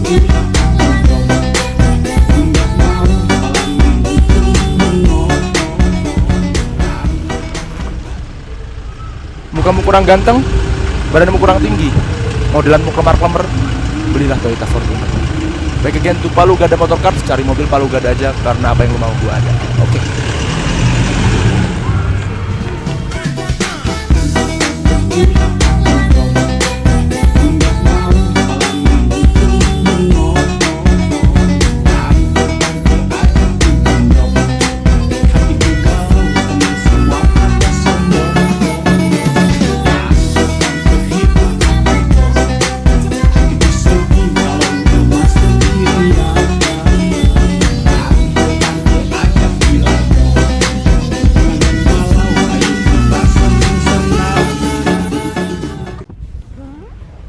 Mukamu kurang ganteng, badanmu kurang tinggi, modelanmu kelemar-kelemar, belilah Toyota Fortuner. Baik again to Palu Gada Motor Cars, cari mobil Palu Gada aja karena apa yang lu mau gua ada. Oke.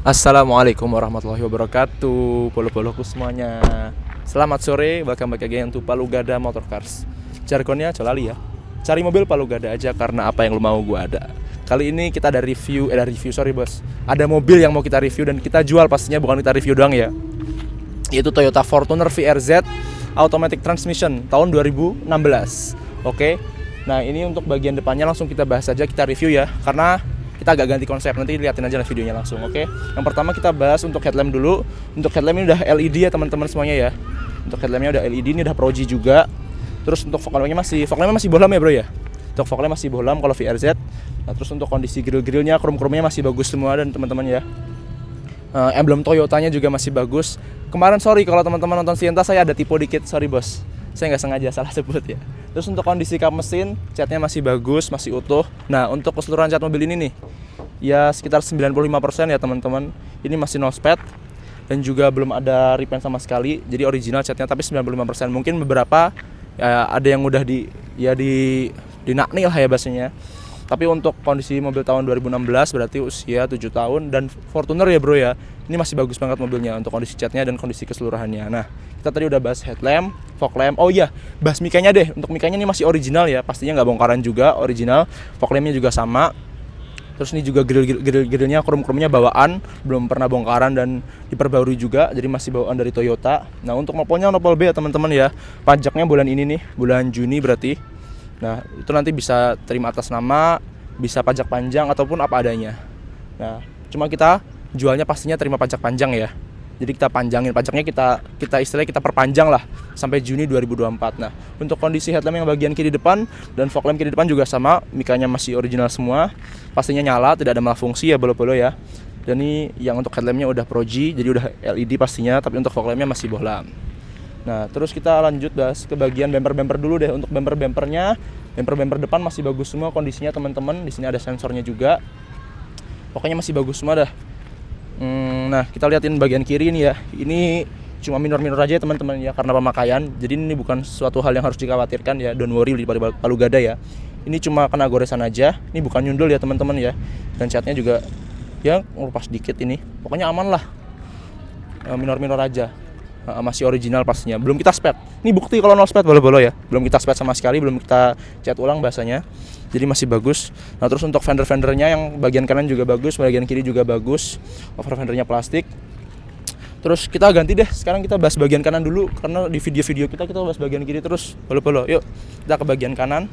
Assalamualaikum warahmatullahi wabarakatuh, polo-poloku semuanya. Selamat sore, welcome back again to Palu Gada Motor Cars. Jargonnya colali ya, cari mobil Palu Gada aja karena apa yang lu mau gua ada. Kali ini kita ada review, bos. Ada mobil yang mau kita review dan kita jual pastinya, bukan kita review doang ya. Yaitu Toyota Fortuner VRZ Automatic Transmission tahun 2016. Oke. Nah ini untuk bagian depannya langsung kita bahas aja, kita review ya. Karena kita agak ganti konsep, nanti liatin aja videonya langsung, oke? Yang pertama kita bahas untuk headlamp dulu. Untuk headlamp ini udah LED ya teman-teman semuanya ya. Untuk headlampnya udah LED, ini udah Pro G juga. Terus untuk fog lampnya masih bohlam ya bro ya. Untuk fog lamp masih bohlam kalau VRZ. Nah terus untuk kondisi grill-grillnya, chrome-chromenya masih bagus semua dan teman-teman ya. Emblem Toyotanya juga masih bagus. Kemarin sorry kalau teman-teman nonton Sienta saya ada typo dikit, sorry bos. Saya nggak sengaja salah sebut ya. Terus untuk kondisi kap mesin, catnya masih bagus, masih utuh. Nah untuk keseluruhan cat mobil ini nih, ya sekitar 95% ya teman-teman. Ini masih no sped dan juga belum ada repaint sama sekali. Jadi original catnya tapi 95%. Mungkin beberapa ya, ada yang udah dinakni lah ya bahasanya. Tapi untuk kondisi mobil tahun 2016 berarti usia 7 tahun dan Fortuner ya bro ya. Ini masih bagus banget mobilnya untuk kondisi catnya dan kondisi keseluruhannya. Nah, kita tadi udah bahas headlamp, fog lamp. Oh iya, bahas mikanya deh. Untuk mikanya ini masih original ya, pastinya nggak bongkaran juga, original. Fog lampnya juga sama. Terus ini juga grill-grillnya, chrome-chromenya bawaan, belum pernah bongkaran dan diperbarui juga, jadi masih bawaan dari Toyota. Nah, untuk nopolnya nopol B ya teman-teman ya. Pajaknya bulan ini nih, bulan Juni berarti. Nah, itu nanti bisa terima atas nama, bisa pajak panjang ataupun apa adanya. Nah, cuma kita jualnya pastinya terima pajak panjang ya. Jadi kita panjangin pajaknya, kita istilahnya kita perpanjang lah sampai Juni 2024. Nah, untuk kondisi headlamp yang bagian kiri depan dan fog lamp kiri depan juga sama, mikanya masih original semua. Pastinya nyala, tidak ada malfungsi ya bolo-bolo ya. Dan ini yang untuk headlampnya udah Pro G, jadi udah LED pastinya, tapi untuk fog lampnya masih bohlam. Nah, terus kita lanjut bahas ke bagian bumper-bumper dulu deh. Untuk bumper-bumpernya, bumper depan masih bagus semua kondisinya teman-teman. Di sini ada sensornya juga. Pokoknya masih bagus semua dah. Nah, kita liatin bagian kiri ini ya. Ini cuma minor-minor aja ya teman-teman ya karena pemakaian. Jadi ini bukan suatu hal yang harus dikhawatirkan ya. Don't worry pada Palu Gada ya. Ini cuma kena goresan aja. Ini bukan nyundul ya teman-teman ya. Dan catnya juga ya ngelupas dikit ini. Pokoknya aman lah. Minor-minor aja. Masih original pastinya. Belum kita sped. Ini bukti kalau no sped bolo-bolo ya. Belum kita sped sama sekali, belum kita cat ulang bahasanya. Jadi masih bagus. Nah terus untuk fender-fendernya yang bagian kanan juga bagus, bagian kiri juga bagus. Over fendernya plastik. Terus kita ganti deh. Sekarang kita bahas bagian kanan dulu karena di video-video kita bahas bagian kiri terus. Bolo-bolo. Yuk, kita ke bagian kanan.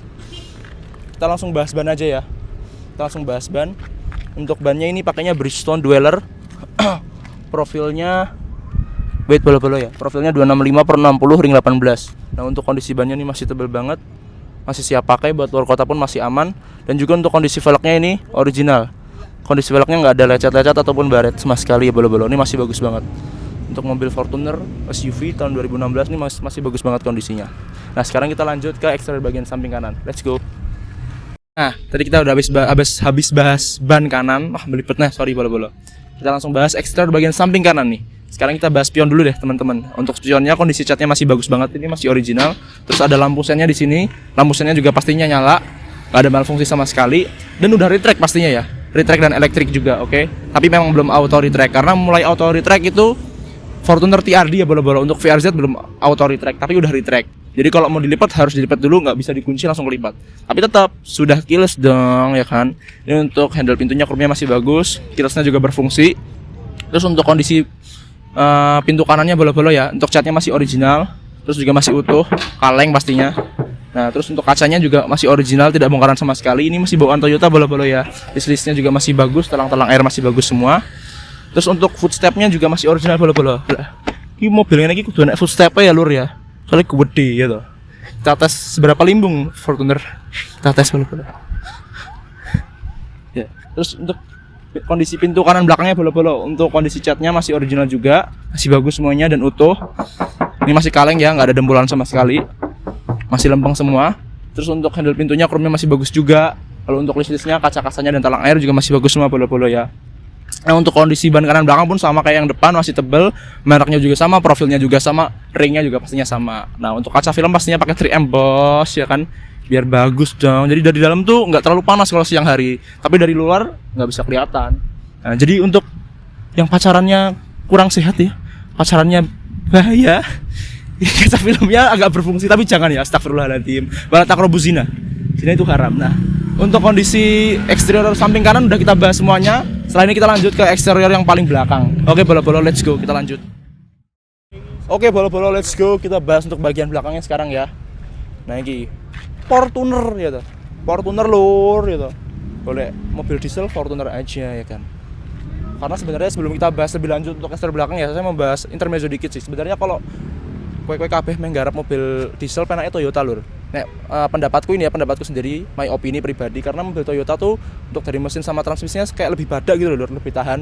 Kita langsung bahas ban aja ya. Kita langsung bahas ban. Untuk bannya ini pakainya Bridgestone Dweller. Profilnya bolo-bolo ya. Profilnya 265/60 ring 18. Nah, untuk kondisi bannya ini masih tebal banget. Masih siap pakai buat luar kota pun masih aman. Dan juga untuk kondisi velgnya ini original. Kondisi velgnya nggak ada lecet-lecet ataupun baret sama sekali ya bolo-bolo. Ini masih bagus banget. Untuk mobil Fortuner SUV tahun 2016 ini masih bagus banget kondisinya. Nah, sekarang kita lanjut ke eksterior bagian samping kanan. Let's go. Nah, tadi kita udah habis bahas ban kanan. Belipetnya, sorry bolo-bolo. Kita langsung bahas eksterior bagian samping kanan nih. Sekarang kita bahas spion dulu deh teman-teman. Untuk spionnya kondisi catnya masih bagus banget, ini masih original. Terus ada lampu sennya di sini. Lampu sennya juga pastinya nyala, nggak ada malfungsi sama sekali. Dan udah retract pastinya ya, retract dan elektrik juga, oke. Tapi memang belum auto retract karena mulai auto retract itu Fortuner TRD ya bolo-bolo. Untuk VRZ belum auto retract, tapi udah retract. Jadi kalau mau dilipat harus dilipat dulu, nggak bisa dikunci langsung kelipat. Tapi tetap sudah keyless dong ya kan. Ini untuk handle pintunya chrome-nya masih bagus, keylessnya juga berfungsi. Terus untuk kondisi Pintu kanannya bolo-bolo ya. Untuk catnya masih original, terus juga masih utuh, kaleng pastinya. Nah, terus untuk kacanya juga masih original, tidak bongkaran sama sekali. Ini masih bawaan Toyota bolo-bolo ya. List-listnya juga masih bagus, talang-talang air masih bagus semua. Terus untuk footstepnya juga masih original bolo-bolo. Ini mobilnya ini kudu enak footstepnya ya lur ya. Soalnya gede ya toh. Kita tes seberapa limbung Fortuner. Kita tes bolo-bolo. Ya, terus untuk kondisi pintu kanan belakangnya bolo-bolo. Untuk kondisi catnya masih original juga, masih bagus semuanya dan utuh. Ini masih kaleng ya, nggak ada dembulan sama sekali. Masih lempeng semua. Terus untuk handle pintunya chrome-nya masih bagus juga. Kalau untuk list-listnya, kaca-kacanya dan talang air juga masih bagus semua bolo-bolo ya. Nah, untuk kondisi ban kanan belakang pun sama kayak yang depan, masih tebel, mereknya juga sama, profilnya juga sama, ringnya juga pastinya sama. Nah, untuk kaca film pastinya pakai 3M bos ya kan, biar bagus dong. Jadi dari dalam tuh nggak terlalu panas kalau siang hari, tapi dari luar nggak bisa kelihatan. Nah, jadi untuk yang pacarannya kurang sehat ya, pacarannya bahaya. Kaca filmnya agak berfungsi tapi jangan ya, astagfirullahaladzim. Wala taqrabu zina. Zina itu haram. Nah, untuk kondisi eksterior samping kanan udah kita bahas semuanya. Setelah ini kita lanjut ke eksterior yang paling belakang. Oke, bolo-bolo let's go, kita lanjut. Oke, bolo-bolo let's go, kita bahas untuk bagian belakangnya sekarang ya. Nah, ini Fortuner ya toh. Fortuner lur ya toh. Boleh mobil diesel Fortuner aja ya kan. Karena sebenarnya sebelum kita bahas lebih lanjut untuk eksterior belakang ya, saya mau bahas intermezzo dikit sih. Sebenarnya kalau kowe kabeh menggarap mobil diesel penaknya Toyota lur. Nek pendapatku ini ya, pendapatku sendiri, my opini pribadi, karena mobil Toyota tuh untuk dari mesin sama transmisinya kayak lebih badak gitu loh lur, lebih tahan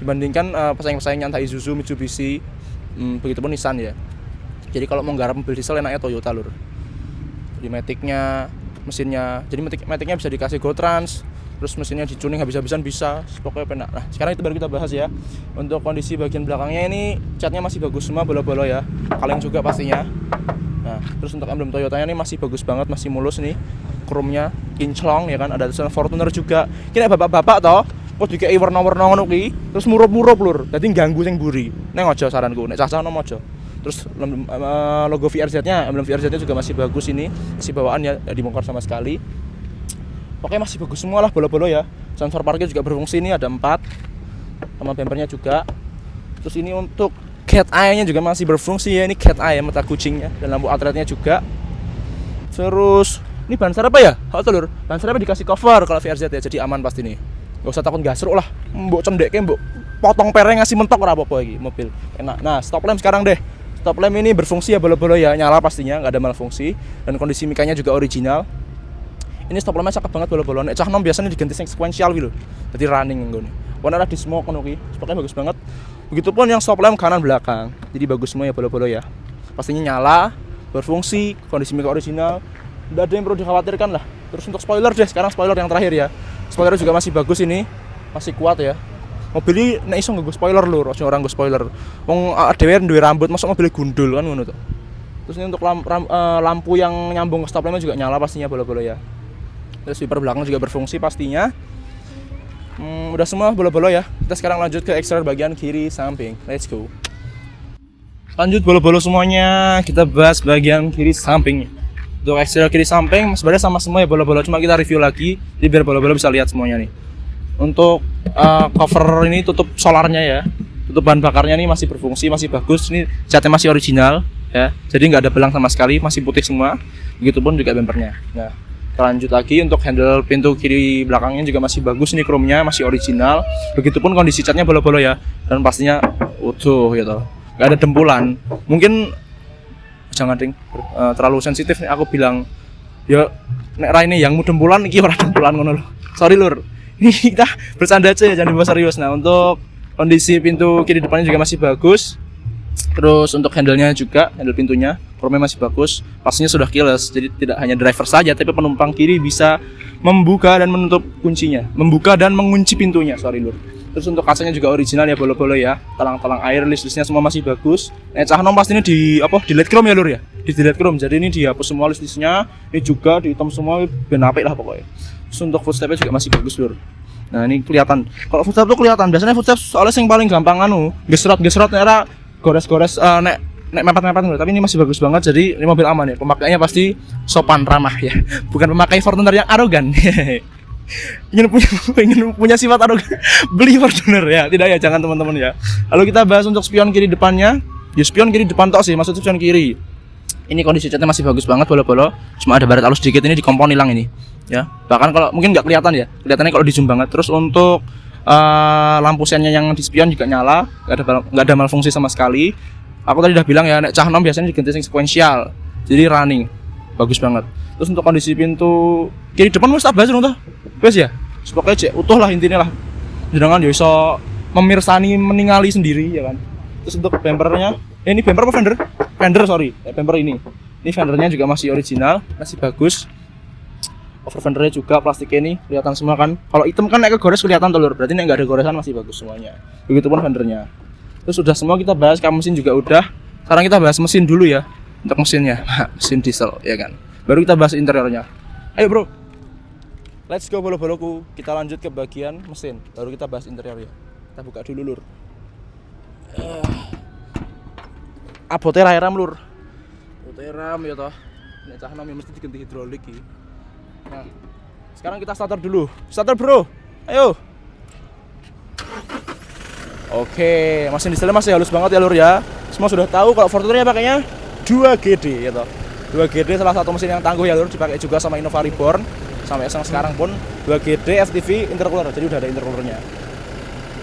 dibandingkan pesaing-pesaingnya entah Isuzu, Mitsubishi, begitupun Nissan ya. Jadi kalau mau nggarap mobil diesel enaknya Toyota lur. Di matic-nya, mesinnya, jadi matic-nya bisa dikasih go trans, terus mesinnya dicuning habis-habisan bisa, pokoknya penak. Nah, sekarang itu baru kita bahas ya. Untuk kondisi bagian belakangnya ini catnya masih bagus semua, bolo-bolo ya, kaleng juga pastinya. Nah, terus untuk emblem Toyotanya ini masih bagus banget, masih mulus nih, chrome-nya kinclong ya kan, ada tulisan Fortuner juga. Kira bapak-bapak toh, kok dikei warna-warna ngono ki, terus murup-murup lur, dadi ganggu sing mburi. Nek aja saranku, nek cah-cah nom aja. Terus logo VRZ-nya, emblem VRZ-nya juga masih bagus ini, masih bawaan ya, tidak dibongkar sama sekali. Pokoknya masih bagus semua lah bolo-bolo ya. Sensor parkir juga berfungsi, ini ada 4, sama bumpernya juga. Terus ini untuk cat eye-nya juga masih berfungsi ya, ini cat eye mata kucingnya, dan lampu outletnya juga. Terus ini ban serep apa ya? Halo lur, ban serep dikasih cover kalau VRZ ya, jadi aman pasti nih. Gak usah takut gasruk lah, mbok cendeke mbok potong pereng ngasih mentok ora apa-apa iki mobil. Enak. Nah, stop lamp sekarang deh. Stop lamp ini berfungsi ya bolo-bolo ya, nyala pastinya, nggak ada malfungsi, dan kondisi mikanya juga original. Ini stop lampnya cakep banget bolo-bolo. Nek cah nom biasanya diganti yang sequential gitu. Jadi running ngene. Warna di smoke ngono ki. Stopnya bagus banget. Begitupun yang stop lamp kanan belakang. Jadi bagus semua ya bolo-bolo ya. Pastinya nyala, berfungsi, kondisi mika original. Tidak ada yang perlu dikhawatirkan lah. Terus untuk spoiler deh, sekarang spoiler yang terakhir ya. Spoiler juga masih bagus ini. Masih kuat ya. Mobil ini nek iso nggo spoiler lho, aja orang nggo spoiler. Wong dhewe duwe rambut, masuk mobil gundul kan ngono to. Terus ini untuk lampu yang nyambung ke stop lampnya juga nyala pastinya bolo-bolo ya. Terus wiper belakang juga berfungsi pastinya. Udah semua bolo-bolo ya. Kita sekarang lanjut ke eksterior bagian kiri samping. Let's go. Lanjut bolo-bolo semuanya, kita bahas bagian kiri samping. Untuk eksterior kiri samping sebenarnya sama semua ya bolo-bolo, cuma kita review lagi jadi biar bolo-bolo bisa lihat semuanya nih. Untuk cover ini tutup solarnya ya, tutup bahan bakarnya ini masih berfungsi, masih bagus. Ini catnya masih original ya, jadi nggak ada belang sama sekali, masih putih semua. Begitupun juga bumpernya. Nah, kita lanjut lagi untuk handle pintu kiri belakangnya juga masih bagus nih, chrome-nya masih original. Begitupun kondisi catnya bolo-bolo ya, dan pastinya utuh gitu, nggak ada dempulan. Mungkin jangan ding terlalu sensitif nih aku bilang ya, nek raine yang dempulan iki ora dempulan ngono lho. Sorry lur. Ini kita bercanda aja ya, jangan dibawa serius. Nah, untuk kondisi pintu kiri depannya juga masih bagus. Terus untuk handle-nya juga, handle pintunya, chrome-nya masih bagus. Pastinya sudah keyless, jadi tidak hanya driver saja, tapi penumpang kiri bisa membuka dan menutup kuncinya, membuka dan mengunci pintunya. Sorry lur. Terus untuk kacanya juga original ya bolo-bolo ya, talang-talang air, list-listnya semua masih bagus. Cah nom pasti ini di LED chrome ya lur ya, di LED chrome. Jadi ini dihapus semua list-listnya, ini juga dihitam semua, ben apik lah pokoknya. Terus untuk footstep-nya juga masih bagus lur. Nah, ini kelihatan. Kalau footstep tuh kelihatan. Biasanya footstep soalnya yang paling gampang gesrot era gores-gores nek mepet-mepet lho. Tapi ini masih bagus banget. Jadi ini mobil aman ya. Pemakaiannya pasti sopan, ramah ya. Bukan pemakai Fortuner yang arogan. ingin punya sifat arogan beli Fortuner ya. Tidak ya, jangan teman-teman ya. Lalu kita bahas untuk spion kiri depannya. Ya spion kiri depan tok sih, maksudnya spion kiri. Ini kondisi catnya masih bagus banget, bolo-bolo. Cuma ada baret halus sedikit ini di kompon hilang ini. Ya, bahkan kalau mungkin nggak kelihatan ya, kelihatannya kalau di zoom banget. Terus untuk lampu sennya yang di spion juga nyala, nggak ada malfungsi sama sekali. Aku tadi udah bilang ya, nek cah nom biasanya diganti sekuensial, jadi running, bagus banget. Terus untuk kondisi pintu kiri depan mas tak bahas dong toh, bes ya, pokoknya cek utuh lah intinya lah. Jangan ya bisa memirsani meningali sendiri ya kan. Terus untuk bumpernya, ini bumper apa fender? Fender sorry, bumper ini fendernya juga masih original, masih bagus. Over fendernya juga plastiknya ini kelihatan semua kan. Kalau hitam kan naik ke gores kelihatan telur, berarti nggak ada goresan masih bagus semuanya. Begitupun fendernya. Terus sudah semua kita bahas, kap mesin juga udah. Sekarang kita bahas mesin dulu ya. Untuk mesinnya, mesin diesel ya kan. Baru kita bahas interiornya. Ayo bro, let's go bolo-boloku. Kita lanjut ke bagian mesin, baru kita bahas interiornya. Kita buka dulu lur. Abote ram lur. Abote ram ya toh. Nek cah nom mesti diganti hidrolik iki. Nah, sekarang kita starter dulu. Starter bro. Ayo. Oke, mesin dieselnya masih halus banget ya lur ya. Semua sudah tahu kalau Fortuner pakainya 2GD ya toh. 2GD salah satu mesin yang tangguh ya lur, dipakai juga sama Innova Reborn. Sampai sekarang pun 2GD FTV intercooler, jadi udah ada intercoolernya.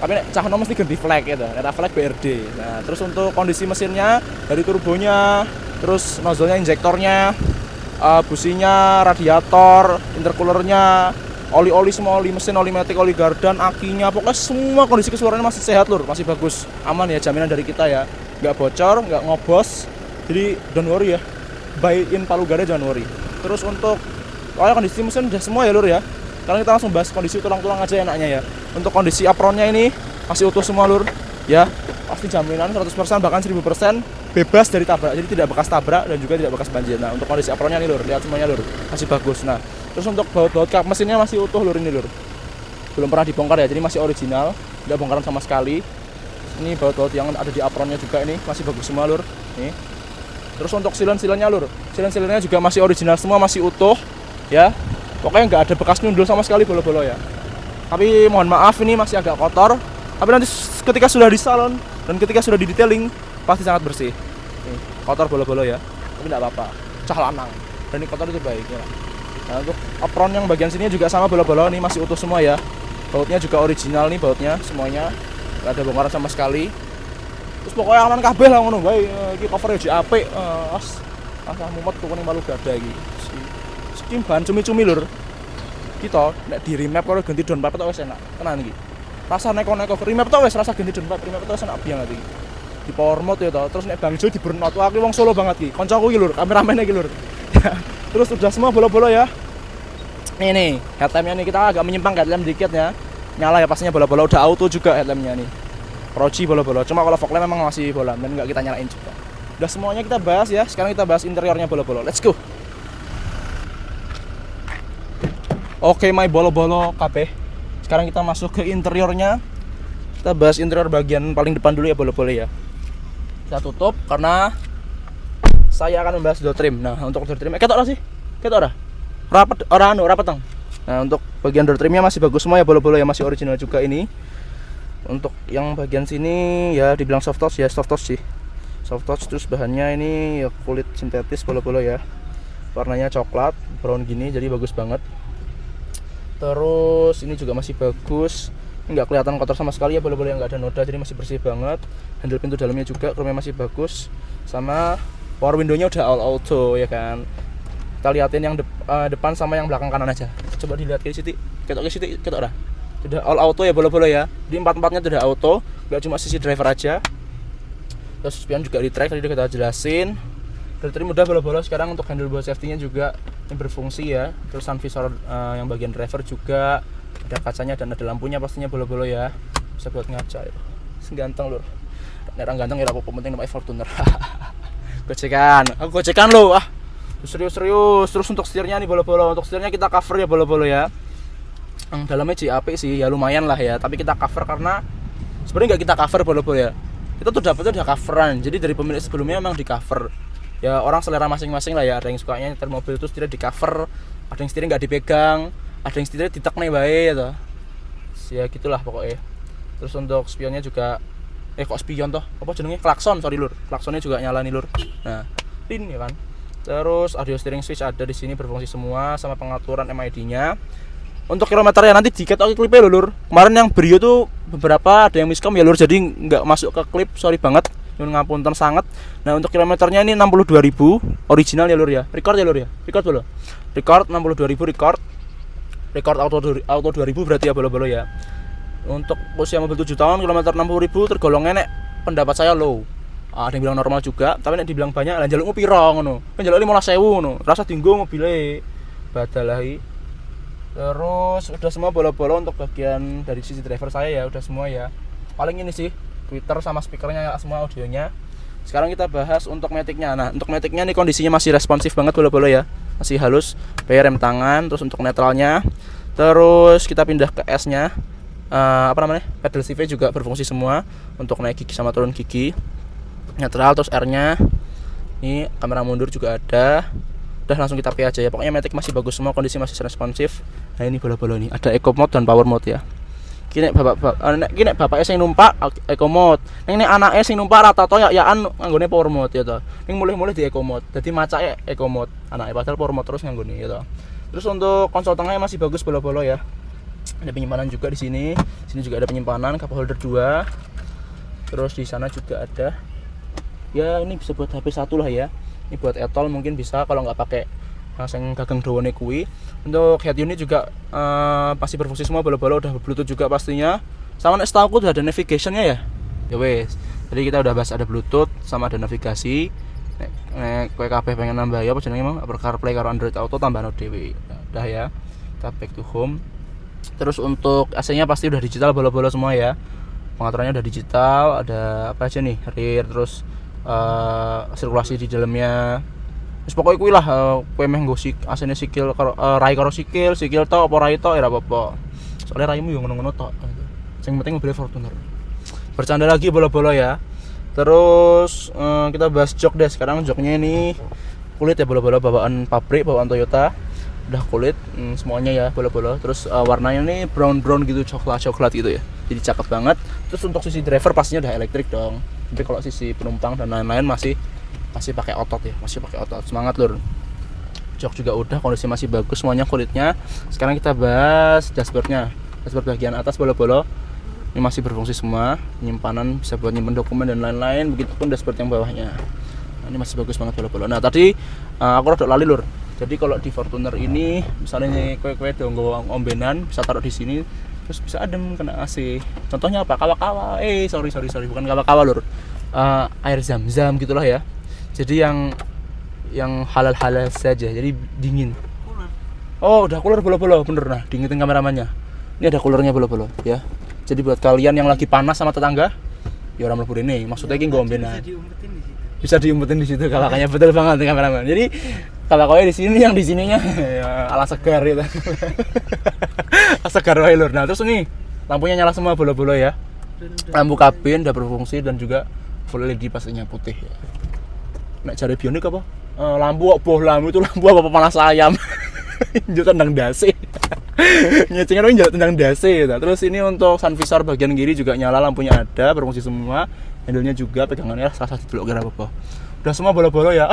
Tapi nek cah nom mesti ganti flag ya toh. Ada flag BRD. Nah, terus untuk kondisi mesinnya dari turbonya, terus nozzle-nya, injektornya, businya, radiator, intercoolernya, oli semua, oli mesin, oli matic, oli gardan, akinya, pokoknya semua kondisi keseluruhannya masih sehat lur, masih bagus, aman ya, jaminan dari kita ya, nggak bocor, nggak ngobos, jadi don't worry ya, buy in Palugada jangan worry. Terus untuk kondisi mesin udah semua ya lur ya. Sekarang kita langsung bahas kondisi tulang-tulang aja enaknya ya. Untuk kondisi apronnya ini masih utuh semua lur ya, pasti jaminan 100% bahkan 1000% bebas dari tabrak, jadi tidak bekas tabrak dan juga tidak bekas banjir. Nah untuk kondisi apronnya nih lur, lihat semuanya lur, masih bagus. Nah terus untuk baut kap mesinnya masih utuh lur ini lur, belum pernah dibongkar ya, jadi masih original, tidak bongkaran sama sekali. Ini baut-baut yang ada di apronnya juga ini masih bagus semua lur nih. Terus untuk silen-silennya lur, silen-silennya juga masih original semua, masih utuh ya, pokoknya nggak ada bekas nyundul sama sekali bolo-bolo ya. Tapi mohon maaf ini masih agak kotor, tapi nanti ketika sudah di salon dan ketika sudah di detailing pasti sangat bersih. Nih, kotor bolo-bolo ya, tapi tidak apa-apa, cah lanang dan ini kotor itu baik ya. Nah untuk apron yang bagian sini juga sama bolo-bolo, ini masih utuh semua ya. Bautnya juga original nih, bautnya semuanya nggak ada bongkaran sama sekali. Terus pokoknya aman kabeh lah ngono bae. Iki cover yo apik, asah mumet tukune Palugada iki. Skim bahan cumi-cumi lur. Kita nek di remap kalau ganti don pipe tok wis enak. Tenan iki. Rasa neko-neko remap tok wis rasa ganti don pipe, remap tok wis enak banget iki. Di power mode ya toh. Terus nek Bang Jo di burnout aku wong Solo banget iki. Kancaku iki lur, kameramen iki lur. Terus udah semua bolo-bolo ya. Ini headlampnya nih, kita agak menyimpang headlamp dikit ya. Nyala ya pastinya bolo-bolo, udah auto juga headlampnya nih. Proci bolo-bolo, cuma kalau fog lamp memang masih bola dan nggak kita nyalain juga. Udah semuanya kita bahas ya. Sekarang kita bahas interiornya bolo-bolo. Let's go. Oke, my bolo-bolo kabeh. Sekarang kita masuk ke interiornya. Kita bahas interior bagian paling depan dulu ya bolo-bolo ya. Kita tutup karena saya akan membahas door trim. Nah, untuk door trim ketok ora sih? Ketok ora? Rapet tong. Nah, untuk bagian door trimnya masih bagus semua ya bolo-bolo ya, masih original juga ini. Untuk yang bagian sini ya dibilang soft touch ya, soft touch sih. Soft touch, terus bahannya ini ya kulit sintetis bolo-bolo ya. Warnanya coklat, brown gini, jadi bagus banget. Terus ini juga masih bagus. Nggak kelihatan kotor sama sekali ya bolo-bolo, yang nggak ada noda, jadi masih bersih banget. Handle pintu dalamnya juga chrome masih bagus. Sama power window-nya udah all auto ya kan. Kita liatin yang depan sama yang belakang kanan aja. Coba dilihat ke sini, ketok ora. Udah all auto ya bolo-bolo ya. Di empat-empatnya udah auto, nggak cuma sisi driver aja. Terus spion juga di track, tadi udah kita jelasin. Door trim udah bolo-bolo. Sekarang untuk handlebar safety-nya juga yang berfungsi ya. Terus sun visor yang bagian driver juga ada kacanya dan ada lampunya pastinya bolo-bolo ya. Bisa buat ngaca ya. Seganteng lur. Nek orang ganteng ya aku penting namanya Fortuner. Aku gocekan lo ah. Serius. Terus untuk setirnya nih bolo-bolo. Untuk setirnya kita cover ya bolo-bolo ya. Dalamnya JAP sih ya lumayan lah ya. Tapi kita cover karena sebenarnya nggak kita cover bolo-bolo ya. Kita tuh dapetnya udah coveran. Jadi dari pemilik sebelumnya memang di cover. Ya orang selera masing-masing lah ya. Ada yang sukanya nyetir mobil terus tidak di cover. Ada yang setirnya nggak dipegang. ada yang setirnya ditek nih bae gitu. Ya gitulah pokoknya. Terus untuk spionnya juga kok spion toh? Apa jenenge? Klakson, sorry lur. Klaksonnya juga nyala nih lur. Nah, tin ya kan. Terus audio steering switch ada di sini berfungsi semua sama pengaturan MID-nya. Untuk kilometernya nanti diketok klipnya lur. Kemarin yang Brio tuh beberapa ada yang miskom ya lur, jadi nggak masuk ke klip, sorry banget. Nyun ngapunten sangat. Nah, untuk kilometernya ini 62.000 original ya lur ya. Record ya lur ya. Record dulu. Record 62.000 record. Record auto 2000 berarti ya bolo-bolo ya. Untuk usia mobil 7 tahun kilometer 60.000 tergolong enek pendapat saya low. Ada yang bilang normal juga, tapi nek dibilang banyak lah njalukmu piro ngono. Kan njaluk 15.000 ngono. Rasa dinggo mobile badalahi. Terus udah semua bolo-bolo untuk bagian dari sisi driver saya ya, udah semua ya. Paling ini sih Twitter sama speakernya semua audionya. Sekarang kita bahas untuk matic-nya. Nah, untuk matic-nya nih kondisinya masih responsif banget bolo-bolo ya. Masih halus, pakai rem tangan, terus untuk netralnya. Terus kita pindah ke S-nya. Pedal shift juga berfungsi semua untuk naik gigi sama turun gigi. Netral, terus R-nya. Ini kamera mundur juga ada. Udah langsung kita pay aja ya. Pokoknya matic masih bagus semua, kondisi masih responsif. Nah, ini bolo-bolo nih. Ada eco mode dan power mode ya. Kini bapaknya sing numpak eco mode. Ning anake sing numpak rata-rata ya-yaan nganggone power mode ya to. Ning mulih-mulih di eco mode. Dadi macake eco mode. Anake padahal power mode terus nganggone ya to. Terus untuk konsol tengahnya masih bagus bolo-bolo ya. Ada penyimpanan juga di sini. Sini juga ada penyimpanan cup holder 2. Terus di sana juga ada. Ya ini bisa buat HP 1 lah ya. Ini buat etol mungkin bisa kalau nggak pakai yang gagang dawane kuwi. Untuk head unit juga masih berfungsi semua bolo-bolo, udah Bluetooth juga pastinya. Sama nek setahu udah ada navigation-nya ya. Ya wes. Jadi kita udah bahas ada Bluetooth sama ada navigasi. Nek kowe kabeh pengen nambah ya apa jenenge emang Apple CarPlay karo Android Auto tambah dhewe. Udah ya. Kita back to home. Terus untuk AC-nya pasti udah digital bolo-bolo semua ya. Pengaturannya udah digital, ada apa aja nih? Rear, terus sirkulasi di dalamnya. Wis pokoke kuwi lah, kowe meh nggo asene sikil karo rai karo sikil tok apa rai tok ya ora apa-apa. Soale raimu yo ngono-ngono tok. Sing penting mobil Fortuner. Bercanda lagi bolo-bolo ya. Terus kita bahas jok deh. Sekarang joknya ini kulit ya bolo-bolo, bawaan pabrik, bawaan Toyota. Udah kulit semuanya ya bolo-bolo. Terus warnanya ini brown gitu, coklat gitu ya. Jadi cakep banget. Terus untuk sisi driver pastinya udah elektrik dong. Tapi kalau sisi penumpang dan lain-lain masih pakai otot ya, masih pakai otot. Semangat lur. Jok juga udah, kondisi masih bagus semuanya kulitnya. Sekarang kita bahas dashboardnya. Dashboard bagian atas bolo-bolo ini masih berfungsi semua, penyimpanan bisa buat nyimpen dokumen dan lain-lain. Begitupun dashboard yang bawahnya. Nah, ini masih bagus banget bolo-bolo. Nah tadi aku rada lali lur. Jadi kalau di Fortuner ini misalnya kue dong ombenan bisa taruh di sini, terus bisa adem kena AC. Contohnya apa? Kawa-kawa. Sorry bukan kawa-kawa lur. Air zam-zam gitulah ya. Jadi yang halal-halal saja, jadi dingin. Oh, udah cooler bolo-bolo, bener. Nah, dingitin kameramannya. Ini ada coolernya bolo-bolo, ya. Jadi buat kalian yang lagi panas sama tetangga, ya orang mlebu rene. Maksudnya iki ngombenan. Bisa diumpetin di situ kalakanya, betul banget kameraman. Jadi kalaknya di sini, yang di sininya ya, ala segar gitu. Segar wae lur. Nah, terus nih, lampunya nyala semua bolo-bolo ya. Lampu kabin udah berfungsi dan juga full LED pastinya putih ya. Nek jare bionik apa? Lampu itu lampu apa panas ayam. Njut tendang dasi. Nyecengan orang njut tendang dasi gitu. Terus ini untuk sun visor bagian kiri juga nyala, lampunya ada, berfungsi semua. Handle-nya juga, pegangannya rasa didelok kira apa. Udah semua bolo-bolo ya.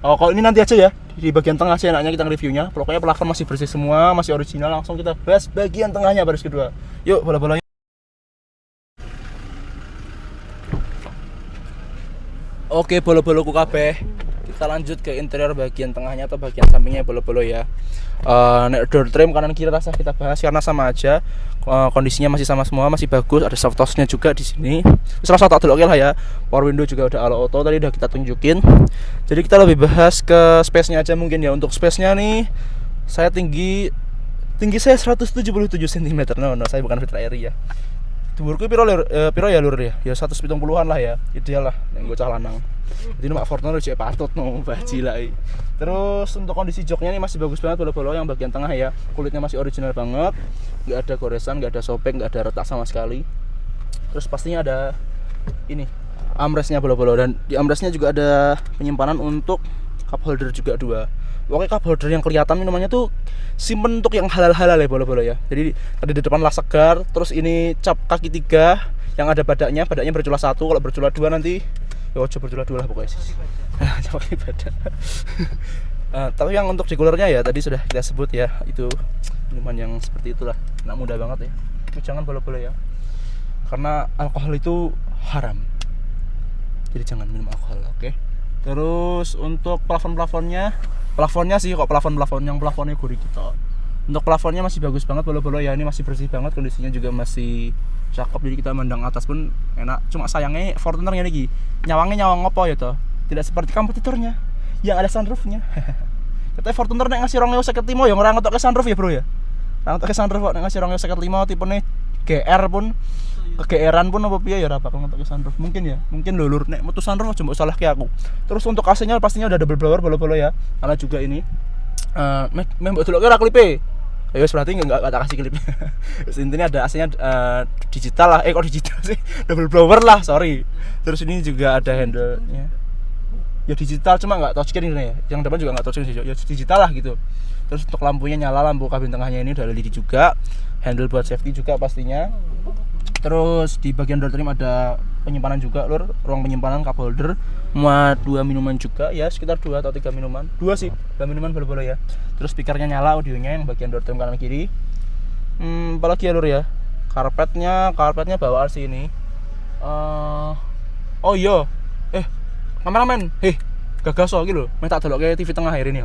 Oh, kalau ini nanti aja ya. Di bagian tengah sih enaknya kita nge-reviewnya. Pokoknya pelakon masih bersih semua, masih original. Langsung kita bahas bagian tengahnya baris kedua. Yuk, bolo-bolo. Oke, bolo-boloku kabeh. Kita lanjut ke interior bagian tengahnya atau bagian sampingnya bolo-bolo ya. Nek door trim kanan kiri rasa kita bahas karena sama aja. Kondisinya masih sama semua, masih bagus. Ada soft touch-nya juga di sini. Serasa tak delok lah ya. Power window juga udah auto tadi udah kita tunjukin. Jadi kita lebih bahas ke space-nya aja mungkin ya. Untuk space-nya nih saya tinggi saya 177 cm. No, saya bukan fitra area. Dhuwurku piro ya lur ya? Ya 170-an lah ya. Ideal lah nek nggo cah lanang. Jadi numpak Fortuner jek patut no baji lah. Terus untuk kondisi joknya ini masih bagus banget bolo-bolo yang bagian tengah ya. Kulitnya masih original banget. Enggak ada goresan, enggak ada sobek, enggak ada retak sama sekali. Terus pastinya ada ini armrestnya bolo-bolo dan di armrestnya juga ada penyimpanan untuk cup holder juga 2. Pokoknya cup holder yang kelihatan minumannya tuh simpen untuk yang halal-halal ya bolo-bolo ya. Jadi tadi di depan lah segar, terus ini cap kaki 3 yang ada badaknya bercula 1, kalau bercula 2 nanti ya ojo bercula 2 lah pokoknya sih. Cap kaki badak. Tapi yang untuk di coolernya ya tadi sudah kita sebut ya, itu minuman yang seperti itulah, anak muda banget ya. Tapi jangan bolo-bolo ya, karena alkohol itu haram. Jadi jangan minum alkohol, oke? Terus untuk plafonnya sih kok yang plafonnya gurih gitu. Untuk plafonnya masih bagus banget bolo-bolo ya, ini masih bersih banget, kondisinya juga masih cakep, jadi kita mandang atas pun enak. Cuma sayangnya Fortunernya nih nyawang ngopo ya toh, tidak seperti kompetitornya yang ada sunroofnya. Katanya Fortuner nek ngasih 2.55 ya ora ngetok ke sunroof ya bro ya. Ora ngetok ke sunroof kok nek ngasih 2.55 tipene GR pun kegeeran pun apa piye ya ora bakal ngetok ke sunroof. Mungkin lho lur nek metu sunroof aja mbok salah ke aku. Terus untuk AC-nya pastinya udah double blower bolo-bolo ya. Karena juga ini mbok delokke ora klipe. Ya wis berarti enggak tak kasih klip. Intinya ada AC-nya digital lah. Kok digital sih? Double blower lah, sorry. Terus ini juga ada handle-nya. Ya digital cuma nggak touchscreen ini ya. Yang depan juga nggak touchscreen sih, ya digital lah gitu. Terus untuk lampunya nyala, lampu kabin tengahnya ini udah LED juga. Handle buat safety juga pastinya. Terus di bagian door trim ada penyimpanan juga lur, ruang penyimpanan cup holder, muat 2 minuman juga ya, sekitar 2 atau 3 minuman. 2 sih, 2 minuman bolo-bolo ya. Terus speakernya nyala, audionya yang bagian door trim kanan kiri. Apalagi ya lur ya. Karpetnya bawaan sih ini. Oh iya. Kameramen, gagas iki lho, meh tak delokke TV tengah hari ini.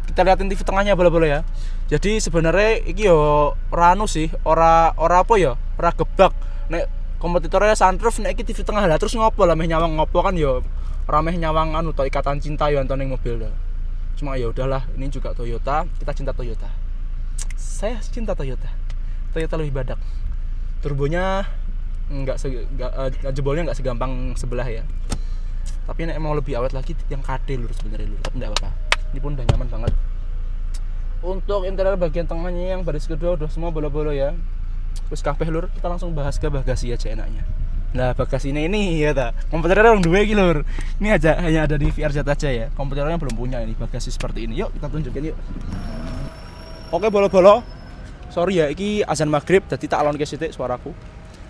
Kita liatin TV tengahnya bolo-bolo ya. Jadi sebenarnya iki yo ora sih, ora apa ya, ora gebak. Nek kompetitornya sunroof nek iki TV tengah lah terus ngopo lah meh nyawang ngopo kan yo ora meh nyawang to ikatan cinta yo antone mobil dah. Cuma ya udahlah, ini juga Toyota, kita cinta Toyota. Saya cinta Toyota. Toyota lebih badak. Turbonya jebolnya enggak segampang sebelah ya. Tapi nek mau lebih awet lagi yang KD lur sebenarnya lur, tapi enggak apa-apa. Ini pun udah nyaman banget. Untuk interior bagian tengahnya yang baris kedua udah semua bolo-bolo ya. Terus kabeh lur, kita langsung bahas ke bagasi aja enaknya. Nah, bagasinya ini ya ta. Komputernya orang dua iki lur. Ini aja hanya ada di VRZ aja ya. Komputernya belum punya ini bagasi seperti ini. Yuk kita tunjukin yuk. Oke bolo-bolo. Sorry ya, iki azan maghrib jadi tak alon ke sithik suaraku.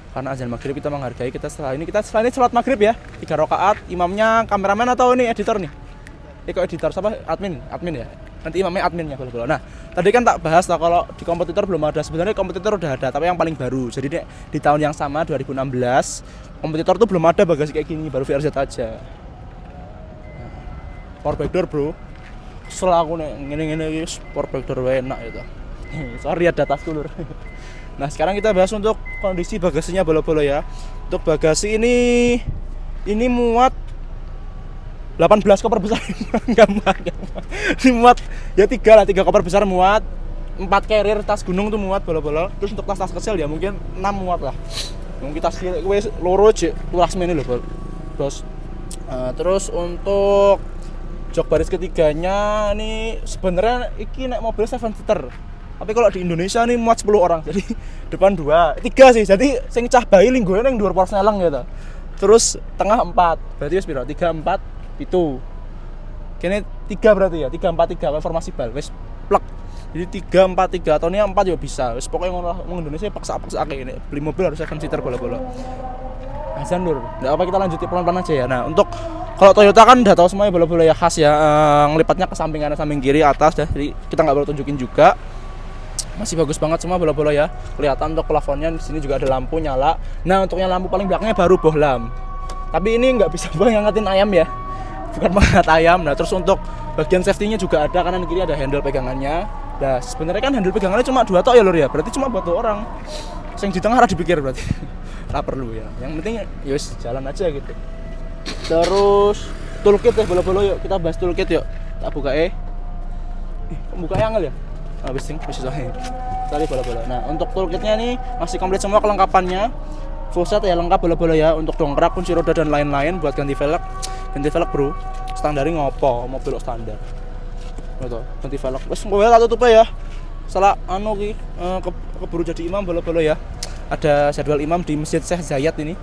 Karena azan maghrib kita menghargai, setelah ini sholat maghrib ya 3 rakaat. Imamnya kameramen atau ini editor nih? Kok editor siapa? Admin ya. Nanti imamnya adminnya bolo-bolo. Nah tadi kan tak bahas lah kalau di kompetitor belum ada. Sebenarnya kompetitor udah ada tapi yang paling baru. Jadi di tahun yang sama 2016 kompetitor tuh belum ada bagasi kayak gini, baru VRZ aja. Power backdoor bro. Kesel aku nih ngene-ngene power backdoor enak gitu. Sorry ada tas dulur. Nah sekarang kita bahas untuk kondisi bagasinya bolo-bolo ya. Untuk bagasi ini muat 18 koper besar. Enggak muat. Ini muat ya 3 koper besar muat. 4 carrier tas gunung tuh muat bolo-bolo. Terus untuk tas kecil ya mungkin 6 muat lah. Mungkin tas cilik wis loro cek tulas mene lho, Bos. Terus untuk jok baris ketiganya nih sebenarnya iki nek mobil 7 seater. Tapi kalau di Indonesia nih muat 10 orang. Jadi depan 2, 3 sih. Jadi sing cah bayi linggone ning dhuwur pors neleng gitu. Terus tengah 4. Berarti wis piro? 3 4 7. Kene 3 berarti ya. 3 4 3 formasi bal. Wis plek. Jadi 3 4 3 atau ini 4 ya bisa. Wis pokoke ngono Indonesia paksa-paksa ini. Beli mobil harus 7 seater bola-bola. Azan lur. Enggak apa kita lanjutin pelan-pelan aja ya. Nah, untuk kalau Toyota kan udah tahu semuanya bola-bola ya khas ya. Ngelipatnya ke samping kanan, samping kiri, atas ya. Jadi kita enggak perlu tunjukin juga. Masih bagus banget semua bola-bola ya. Kelihatan untuk plafonnya di sini juga ada lampu nyala. Nah, untuk yang lampu paling belakangnya baru bohlam. Tapi ini nggak bisa ngangetin ayam ya. Bukan mengangkat ayam. Nah, terus untuk bagian safety-nya juga ada, kanan kiri ada handle pegangannya. Nah, sebenarnya kan handle pegangannya cuma 2 tok ya lur ya. Berarti cuma buat 2 orang. Yang di tengah harus dipikir berarti. Nggak perlu ya. Yang penting ya wis jalan aja gitu. Terus toolkit ya bola-bola yuk. Kita bahas toolkit yuk. Tak buka buka angel ya. Habis soalnya. Tadi bola-bola. Nah, untuk toolkitnya nih masih komplit semua kelengkapannya. Full set ya lengkap bola-bola ya, untuk dongkrak, kunci roda dan lain-lain. Buat ganti velg bro. Standarnya ngopo, mobil standar. Betul, ganti velg. Wes kowe tak tutup ya. Salah keburu jadi imam bola-bola ya. Ada jadwal imam di Masjid Syekh Zayed ini.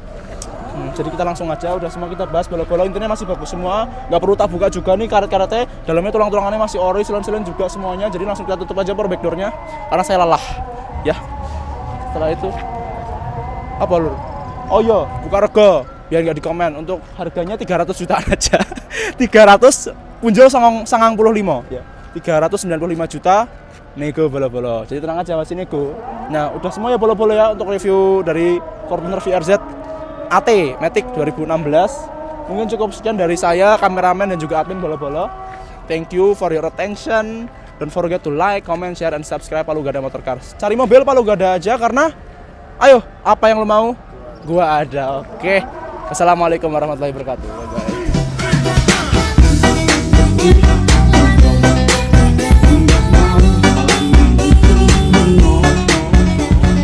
Jadi kita langsung aja, udah semua kita bahas bolo-bolo, intinya masih bagus semua, nggak perlu tak buka juga nih karet-karetnya, dalamnya tulang-tulangannya masih ori, silen-silen juga semuanya, jadi langsung kita tutup aja power backdoornya karena saya lelah ya. Setelah itu apa lur? Oh iya, buka rego biar nggak di komen, untuk harganya 300 jutaan aja 300 punjul 95 ya, 395 juta nego bolo-bolo, jadi tenang aja masih nego. Nah udah semua ya bolo-bolo ya untuk review dari Fortuner VRZ AT Matic 2016. Mungkin cukup sekian dari saya, kameramen dan juga admin bolo-bolo. Thank you for your attention. Don't forget to like, comment, share, and subscribe Palu Gada Motorcars. Cari mobil Palu Gada aja karena ayo, apa yang lo mau? Gua ada. Oke. Assalamualaikum warahmatullahi wabarakatuh. Bye bye.